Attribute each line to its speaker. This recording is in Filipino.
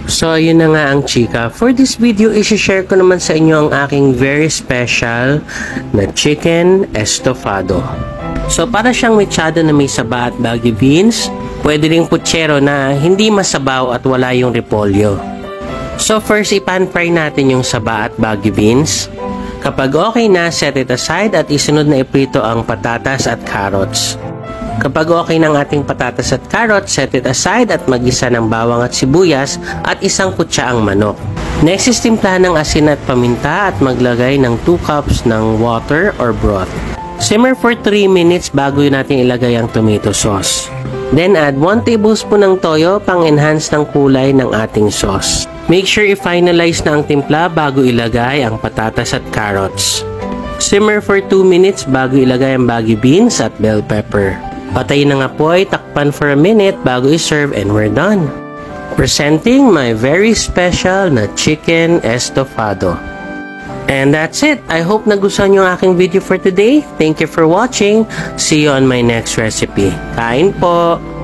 Speaker 1: So, ayun na nga ang chika. For this video, isi-share ko naman sa inyo ang aking very special na chicken estofado. So, para siyang mechado na may saba at Baguio beans, pwede ring putsero na hindi masabaw at wala yung repolyo. So, first, ipan fry natin yung saba at Baguio beans. Kapag okay na, set it aside at isunod na iprito ang patatas at carrots. Kapag okay ng ating patatas at carrots, set it aside at magisa ng bawang at sibuyas at isang kutsa ang manok. Next is timplahan ng asin at paminta at maglagay ng 2 cups ng water or broth. Simmer for 3 minutes bago natin ilagay ang tomato sauce. Then add 1 tablespoon ng toyo pang-enhance ng kulay ng ating sauce. Make sure i-finalize na ang timpla bago ilagay ang patatas at carrots. Simmer for 2 minutes bago ilagay ang Baguio beans at bell pepper. Patayin ng apoy, takpan for a minute bago i-serve and we're done. Presenting my very special na chicken estofado. And that's it. I hope nagustuhan nyo ang aking video for today. Thank you for watching. See you on my next recipe. Kain po!